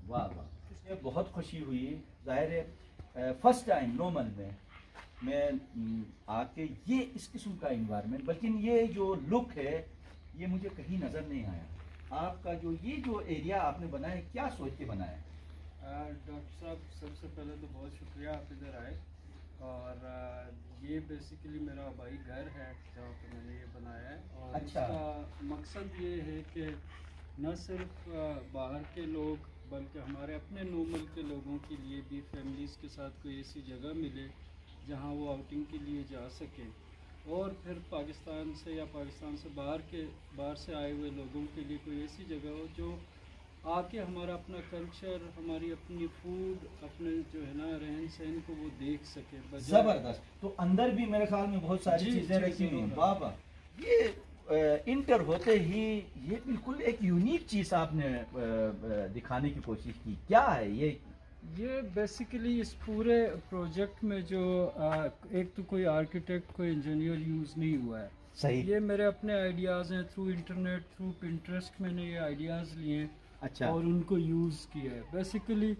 वाह वाह, इसमें बहुत खुशी हुई। जाहिर है फर्स्ट टाइम नॉर्मल में मैं आके ये इस किस्म का इन्वायरमेंट, बल्कि ये जो लुक है ये मुझे कहीं नज़र नहीं आया। आपका जो ये जो एरिया आपने बनाया, क्या सोच के बनाया? डॉक्टर साहब, सबसे पहले तो बहुत शुक्रिया आप इधर आए। और ये बेसिकली मेरा भाई घर है जहाँ पे मैंने ये बनाया है। और अच्छा। इसका मकसद ये है कि न सिर्फ बाहर के लोग बल्कि हमारे अपने नॉर्मल के लोगों के लिए भी फैमिलीज़ के साथ कोई ऐसी जगह मिले जहाँ वो आउटिंग के लिए जा सकें, और फिर पाकिस्तान से या पाकिस्तान से बाहर से आए हुए लोगों के लिए कोई ऐसी जगह हो जो आके हमारा अपना कल्चर, हमारी अपनी फूड, अपने जो है ना रहन सहन को वो देख सके। जबरदस्त। तो अंदर भी मेरे ख्याल में बहुत सारी चीजें रखी हुई हैं। वाह वाह, ये इंटर होते ही ये बिल्कुल एक यूनिक चीज आपने दिखाने की कोशिश की। क्या है ये? ये बेसिकली इस पूरे प्रोजेक्ट में जो एक तो कोई आर्किटेक्ट, कोई इंजीनियर यूज़ नहीं हुआ है। सही। ये मेरे अपने आइडियाज़ हैं, थ्रू इंटरनेट, थ्रू पिंटरेस्ट मैंने ये आइडियाज़ लिए हैं। अच्छा। और उनको यूज़ किया है। बेसिकली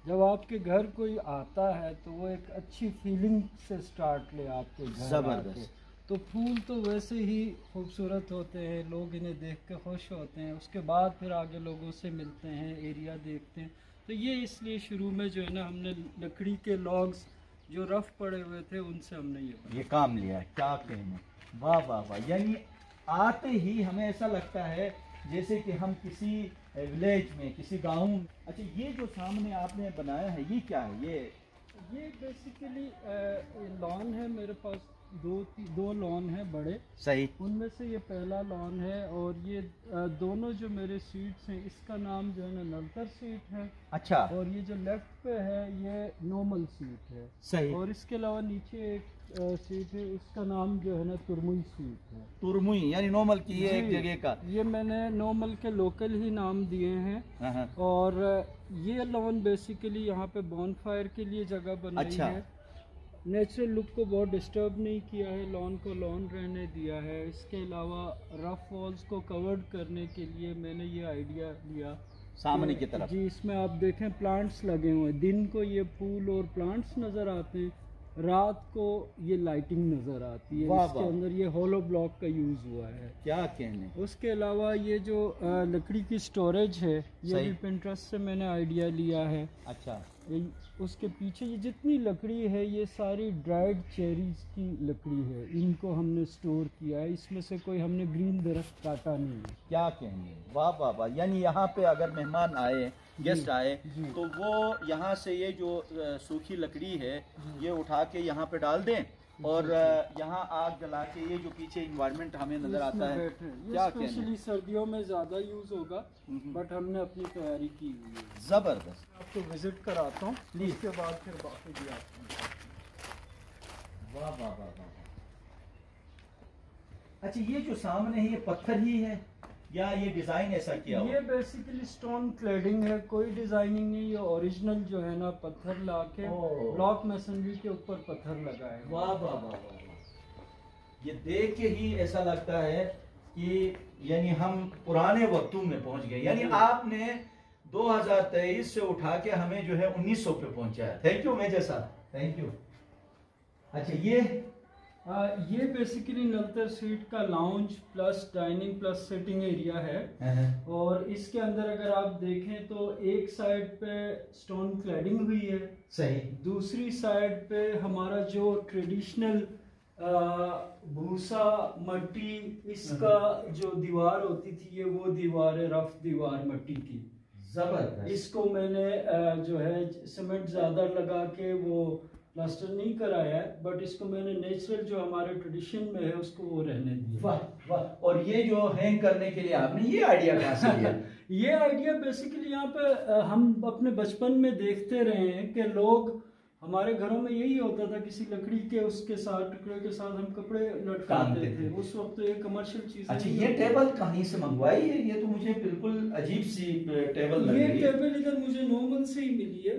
जब आपके घर कोई आता है तो वो एक अच्छी फीलिंग से स्टार्ट ले आपके घर। जबरदस्त। तो फूल तो वैसे ही खूबसूरत होते हैं, लोग इन्हें देख के खुश होते हैं, उसके बाद फिर आगे लोगों से मिलते हैं, एरिया देखते हैं। तो ये इसलिए शुरू में जो है ना हमने लकड़ी के लॉग्स जो रफ पड़े हुए थे उनसे हमने ये काम लिया है। क्या कहने, वाह वाह वाह। यानी आते ही हमें ऐसा लगता है जैसे कि हम किसी विलेज में, किसी गांव। अच्छा, ये जो सामने आपने बनाया है ये क्या है? ये बेसिकली लॉन है मेरे पास। दो लॉन है बड़े। सही। उनमें से ये पहला लॉन है। और ये दोनों जो मेरे सीट्स हैं, इसका नाम जो है ना नलतर सीट है। अच्छा। और ये जो लेफ्ट पे है ये नॉर्मल सीट है। सही। और इसके अलावा नीचे एक सीट है, इसका नाम जो है ना तुरमुई सीट है। तुरमुई यानी नॉर्मल की ये एक जगह का। ये मैंने नॉर्मल के लोकल ही नाम दिए हैं। और ये लॉन बेसिकली यहाँ पे बॉनफायर के लिए जगह बनाई अच्छा। है। नेचुरल लुक को बहुत डिस्टर्ब नहीं किया है, लॉन को लॉन रहने दिया है। इसके अलावा रफ वॉल्स को कवर्ड करने के लिए मैंने ये आइडिया लिया सामने की तरफ। जी, इसमें आप देखें प्लांट्स लगे हुए हैं। दिन को ये फूल और प्लांट्स नज़र आते हैं, रात को ये लाइटिंग नज़र आती है। इसके अंदर ये होलो ब्लॉक का यूज़ हुआ है। क्या कहने। उसके अलावा ये जो लकड़ी की स्टोरेज है ये भी पिंटरेस्ट से मैंने आइडिया लिया है। अच्छा। उसके पीछे ये जितनी लकड़ी है ये सारी ड्राइड चेरीज की लकड़ी है, इनको हमने स्टोर किया है। इसमें से कोई हमने ग्रीन दरख्त काटा नहीं है। क्या कहने, वाह वाह वाह। यानी यहाँ पे अगर मेहमान आए, गेस्ट आए, तो वो यहाँ से ये जो सूखी लकड़ी है ये उठा के यहाँ पे डाल दें और यहाँ आग जला के ये जो पीछे इन्वायरमेंट हमें नजर आता है। क्या स्पेशली सर्दियों में ज़्यादा यूज़ होगा, बट हमने अपनी तैयारी की हुई है। जबरदस्त। आपको विजिट कराता हूँ प्लीज, के बाद फिर बाकी भी आप। वाह वाह वाह वाह। अच्छा, ये जो सामने है ये पत्थर ही है या ये डिजाइन ऐसा किया? ये बेसिकली स्टोन क्लेडिंग है, कोई डिजाइनिंग नहीं। ये ओरिजिनल जो है ना पत्थर लाके ब्लॉक मैसनरी के ऊपर पत्थर लगाए। वाह वाह वाह वाह। ये देख के ही ऐसा लगता है कि यानी हम पुराने वक्तों में पहुंच गए। यानी आपने 2023 से उठा के हमें जो है 1900 पे पहुंचाया। थैंक यू मेजर साहब, थैंक यू। अच्छा, ये बेसिकली नलतर स्वीट का lounge plus dining plus sitting area है। और इसके अंदर अगर आप देखें तो एक साइड पे स्टोन क्लैडिंग हुई है। सही। दूसरी साइड पे हमारा जो ट्रेडिशनल भूसा मट्टी इसका जो दीवार होती थी, ये वो दीवार है, रफ दीवार मट्टी की। जबरदस्त। इसको मैंने जो है सीमेंट ज्यादा लगा के वो प्लास्टर नहीं कराया है, बट इसको मैंने नेचुरल जो हमारे ट्रेडिशन में है उसको वो रहने दिया। वाह वाह। और ये जो हैंग करने के लिए आपने ये आइडिया कहाँ से लिया? ये आइडिया बेसिकली यहाँ पे हम अपने बचपन में देखते रहे हैं कि लोग हमारे घरों में यही होता था, किसी लकड़ी के उसके साथ टुकड़े के साथ हम कपड़े लटकाते थे। उस वक्त तो ये कमर्शियल चीजें। अच्छा, ये टेबल कहीं से मंगवाई है? ये तो मुझे बिल्कुल अजीब सी टेबल लग रही है। ये टेबल इधर मुझे नॉर्मल से ही मिली है।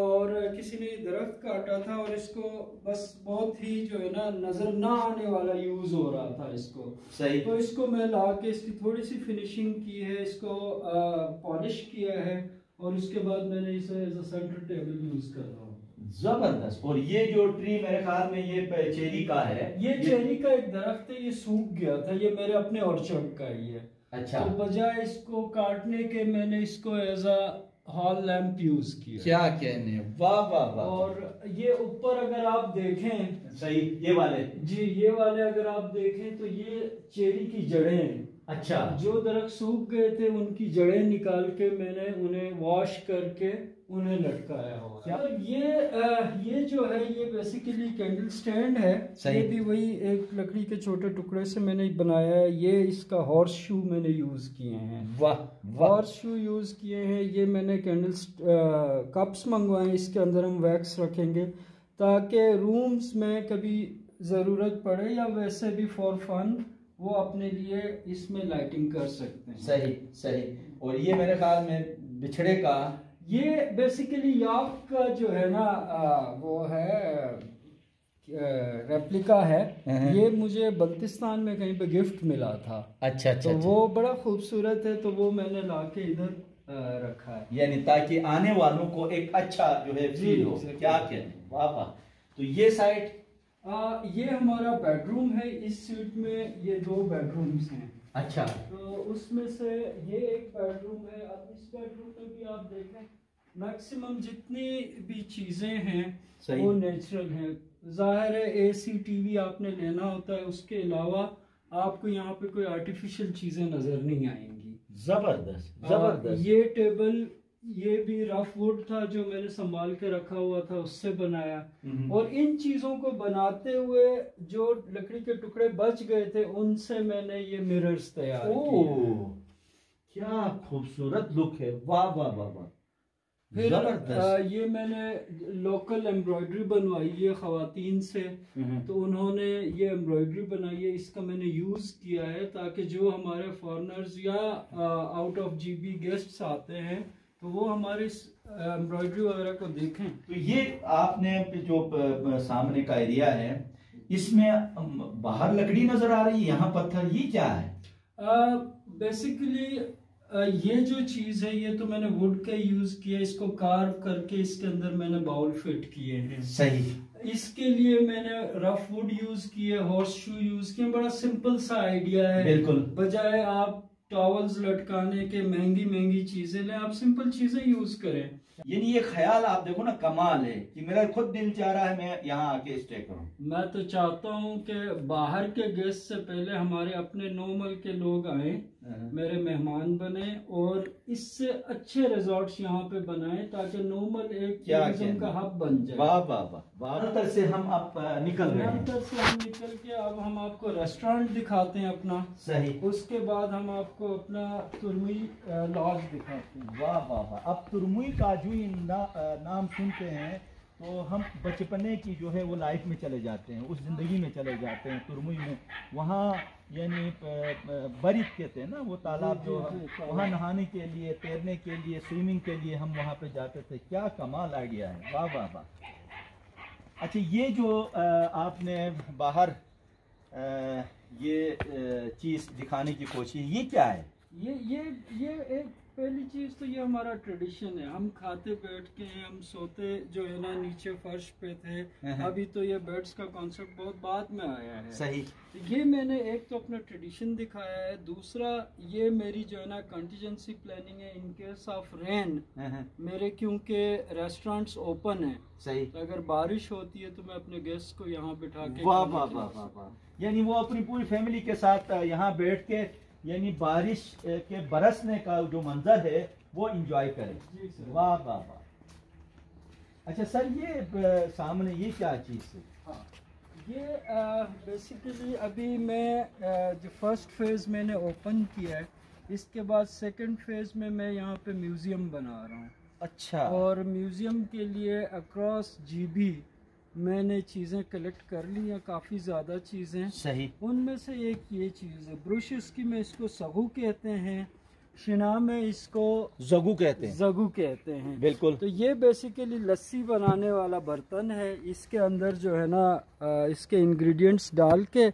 और किसी ने दरख्त काटा था और इसको बस बहुत ही जो है ना नजर ना आने वाला यूज हो रहा था इसको। सही। तो इसको मैं ला के इसकी थोड़ी सी फिनिशिंग की है, इसको पॉलिश किया है और उसके बाद मैंने इसे as a centre table use कर रहा हूँ। जबरदस्त। और ये जो ट्री मेरे ख्याल में ये चेरी का है। ये चेरी का एक दरख्त है, ये सूख गया था, ये मेरे अपने ऑर्चर्ड का ही है। अच्छा। तो बजाय इसको काटने के मैंने इसको as a hall lamp use किया। क्या कहने, वाह वाह वाह। और ये ऊपर अगर आप देखें, सही, ये वाले जी ये वाले अगर आप देखें तो ये चेरी की जड़ें हैं। अच्छा। जो दरख्त सूख गए थे उनकी जड़ें निकाल के मैंने उन्हें वॉश करके उन्हें लटकाया हुआ। क्या ये जो है ये बेसिकली कैंडल स्टैंड है। ये भी वही एक लकड़ी के छोटे टुकड़े से मैंने बनाया है। ये इसका हॉर्स शू मैंने यूज किए हैं। वाह, हॉर्स शू यूज किए हैं। ये मैंने कैंडल कप्स मंगवाए, इसके अंदर हम वैक्स रखेंगे ताकि रूम्स में कभी ज़रूरत पड़े या वैसे भी फॉर फन वो अपने लिए इसमें लाइटिंग कर सकते हैं। सही सही। और ये मेरे ख्याल में बिछड़े का, ये बेसिकली याक का जो है ना वो है रेप्लिका है। ये मुझे बल्तिस्तान में कहीं पे गिफ्ट मिला था। अच्छा। तो वो बड़ा खूबसूरत है, तो वो मैंने लाके इधर रखा है, यानी ताकि आने वालों को एक अच्छा जो है फील हो। क्या कहने, वाह वाह। तो ये साइड ये हमारा बेडरूम है। इस स्वीट में ये 2 बेडरूम्स हैं। अच्छा। तो उसमें से ये एक बेडरूम है। अब इस बेडरूम में भी आप देखें मैक्सिमम जितनी भी चीजें हैं वो नेचुरल हैं। जाहिर है एसी टीवी आपने लेना होता है, उसके अलावा आपको यहाँ पे कोई आर्टिफिशियल चीजें नजर नहीं आएंगी। जबरदस्त जबरदस्त। ये टेबल ये भी रफ वुड था जो मैंने संभाल के रखा हुआ था, उससे बनाया। और इन चीजों को बनाते हुए जो लकड़ी के टुकड़े बच गए थे उनसे मैंने ये मिरर्स तैयार किए। क्या खूबसूरत लुक है, वाह वाह वाह वाह। फिर ये मैंने लोकल एम्ब्रॉयडरी बनवाई है खवातीन से। तो उन्होंने ये एम्ब्रॉयडरी बनाई है, इसका मैंने यूज किया है ताकि जो हमारे फॉरेनर्स या आउट ऑफ जीबी गेस्ट्स आते हैं तो वो हमारे एम्ब्रॉयडरी वगैरह को देखें। तो ये आपने जो सामने का एरिया है इसमें बाहर लकड़ी नजर आ रही है, यहाँ पत्थर, ये क्या है? बेसिकली ये जो चीज है ये तो मैंने वुड का यूज किया, इसको कार्व करके इसके अंदर मैंने बाउल फिट किए हैं। सही। इसके लिए मैंने रफ वुड यूज किए, हॉर्स शू यूज किए। बड़ा सिंपल सा आइडिया है। बिल्कुल। बजाय आप टॉवल्स लटकाने के महंगी महंगी चीजें लें, आप सिंपल चीजें यूज करें। यानी ये ख्याल आप देखो ना, कमाल है कि मेरा खुद दिल चाह रहा है मैं यहाँ आके स्टे करूँ। मैं तो चाहता हूँ कि बाहर के गेस्ट से पहले हमारे अपने नॉर्मल के लोग आए, मेरे मेहमान बने और इससे अच्छे रिजॉर्ट्स यहाँ पे बनाएं ताकि नॉर्मल एक टूरिज्म का हब बन जाए। वाह वाह वाह। अंतर से हम अब निकल रहे हैं। अंतर से हम निकल के अब हम आपको रेस्टोरेंट दिखाते हैं अपना। सही। उसके बाद हम आपको अपना तुरमुई लॉज दिखाते हैं। वाह वाह वाह। अब तुरमुई का जो नाम सुनते हैं तो हम बचपने की जो है वो लाइफ में चले जाते हैं, उस ज़िंदगी में चले जाते हैं। तुरमुई में वहाँ यानी बरित कहते हैं ना वो तालाब, जो वहाँ नहाने के लिए, तैरने के लिए, स्विमिंग के लिए हम वहाँ पे जाते थे। क्या कमाल आइडिया है, वाह वाह वाह। अच्छा, ये जो आपने बाहर ये चीज़ दिखाने की कोशिश, ये क्या है? ये एक पहली चीज तो ये हमारा ट्रेडिशन है। हम खाते बैठ के हम सोते जो है ना नीचे फर्श पे थे। अभी तो ये बेड्स का कॉन्सेप्ट बहुत बाद में आया है। सही। ये मैंने एक तो अपना ट्रेडिशन दिखाया है, दूसरा ये मेरी जो है ना कंटीजेंसी प्लानिंग है इन केस ऑफ रेन। मेरे क्योंकि रेस्टोरेंट्स ओपन है। सही। तो अगर बारिश होती है तो मैं अपने गेस्ट को यहाँ बिठा के, वाह वाह वाह वाह। यानी वो अपनी पूरी फैमिली के साथ यहाँ बैठ के यानी बारिश के बरसने का जो मंजर है वो एंजॉय करें। वाह वाह वाह। अच्छा सर, ये सामने ये क्या चीज़ है? हाँ, ये बेसिकली अभी मैं जो फर्स्ट फेज़ मैंने ओपन किया है, इसके बाद सेकंड फेज़ में मैं यहाँ पे म्यूज़ियम बना रहा हूँ। अच्छा। और म्यूज़ियम के लिए अक्रॉस GB मैंने चीज़ें कलेक्ट कर ली हैं, काफ़ी ज़्यादा चीज़ें। सही। उनमें से एक ये चीज़ है, ब्रुश इसकी में इसको सगू कहते हैं, शिना में इसको जगू कहते हैं। जगू कहते हैं। बिल्कुल। तो ये बेसिकली लस्सी बनाने वाला बर्तन है। इसके अंदर जो है ना इसके इंग्रेडिएंट्स डाल के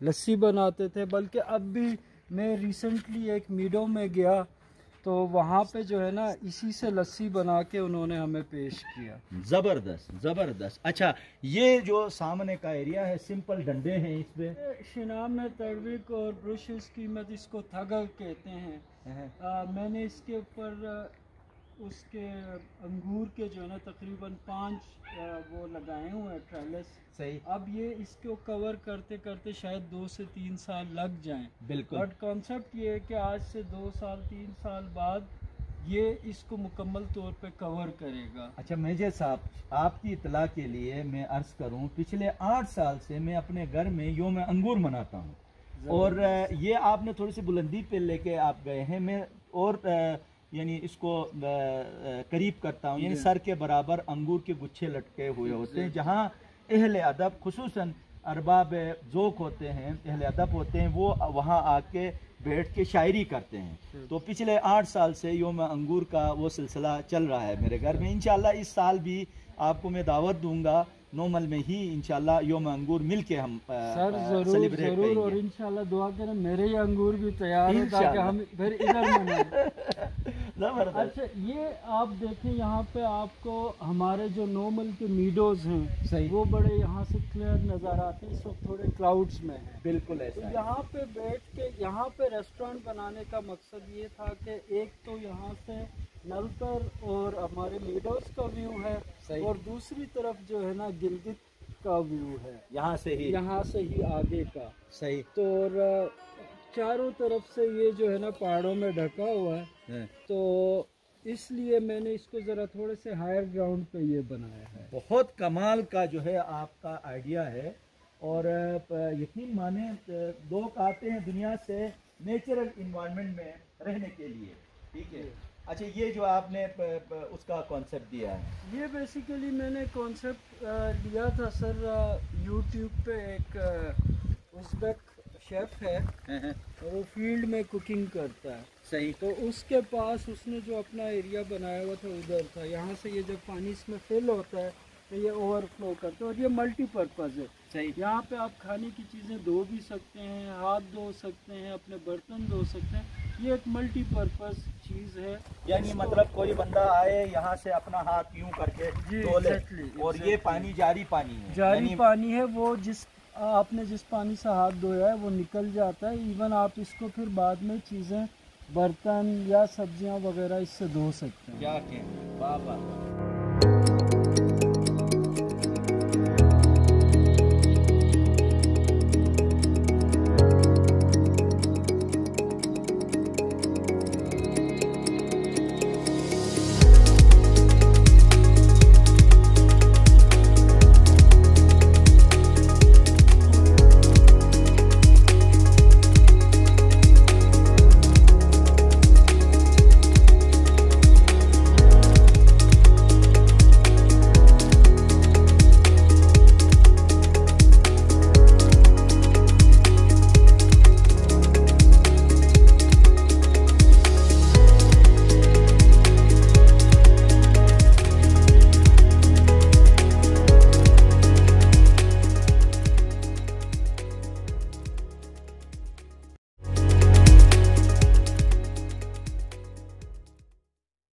लस्सी बनाते थे। बल्कि अब भी मैं रिसेंटली एक मीडो में गया तो वहाँ पे जो है ना इसी से लस्सी बना के उन्होंने हमें पेश किया। जबरदस्त जबरदस्त। अच्छा, ये जो सामने का एरिया है, सिंपल डंडे हैं इसमें। शिनाब में तड़विक और ब्रुश की कीमत इसको थगा कहते हैं। मैंने इसके ऊपर उसके अंगूर के जो है ना तकरीबन 5 वो लगाए हुए हैं ट्रेलस। सही। अब ये इसको कवर करते करते शायद 2 से 3 साल लग जाएं। बिल्कुल। बट कॉन्सेप्ट ये है कि आज से 2 साल 3 साल बाद ये इसको मुकम्मल तौर पे कवर करेगा। अच्छा मेजर साहब, आपकी इतला के लिए मैं अर्ज करूं, पिछले 8 साल से मैं अपने घर में योम अंगूर मनाता हूं। और ये आपने थोड़ी सी बुलंदी पे लेके आप गए हैं। मैं और यानी इसको करीब करता हूँ, यानी सर के बराबर अंगूर के गुच्छे लटके हुए होते हैं, जहाँ अहले अदब खुसूसन अरबाब ज़ोक़ होते हैं, अहले अदब होते हैं, वो वहाँ आके बैठ के शायरी करते हैं। तो पिछले 8 साल से योम अंगूर का वो सिलसिला चल रहा है मेरे घर में। इंशाल्लाह इस साल भी आपको मैं दावत दूंगा, नोमल में ही इंशाल्लाह योम अंगूर मिल के हम सर जरूर जरूर। और इंशाल्लाह दुआ करें मेरे ये अंगूर भी तैयार है ताकि हम फिर इधर मनाएं। अच्छा, ये आप देखें यहाँ पे आपको हमारे जो नॉर्मल के मीडोज हैं सही, वो बड़े यहाँ से क्लियर नज़र आते हैं। इस वक्त थोड़े क्लाउड्स में है। बिल्कुल ऐसा। तो यहाँ पे बैठ के यहाँ पे रेस्टोरेंट बनाने का मकसद ये था कि एक तो यहाँ से नलतर और हमारे मीडोज का व्यू है, और दूसरी तरफ जो है ना गिलगित का व्यू है, यहाँ से ही आगे का। सही। तो और चारों तरफ से ये जो है ना पहाड़ों में ढका हुआ है, तो इसलिए मैंने इसको ज़रा थोड़े से हायर ग्राउंड पे ये बनाया है। बहुत कमाल का जो है आपका आइडिया है। और यकीन माने लोग आते हैं दुनिया से नेचुरल इन्वायरमेंट में रहने के लिए, ठीक है। अच्छा, ये जो आपने उसका कॉन्सेप्ट दिया है, ये बेसिकली मैंने कॉन्सेप्ट लिया था सर, यूट्यूब पे एक उज़्बेक शेफ़ है और वो फील्ड में कुकिंग करता है। सही। तो उसके पास उसने जो अपना एरिया बनाया हुआ था उधर था। यहाँ से ये जब पानी इसमें फिल होता है तो ये ओवरफ्लो करता है, और ये मल्टीपर्पज़ है। सही। यहाँ पे आप खाने की चीज़ें धो भी सकते हैं, हाथ धो सकते हैं, अपने बर्तन धो सकते हैं। ये एक मल्टीपर्पज़ चीज़ है। यानी मतलब कोई बंदा आए यहाँ से अपना हाथ यूं करके धो ले, और ये पानी जारी पानी है, जारी पानी है। वो जिस आपने जिस पानी से हाथ धोया है वो निकल जाता है। इवन आप इसको फिर बाद में चीज़ें बर्तन या सब्जियां वगैरह इससे धो सकते हैं। क्या कहें, वाह वाह।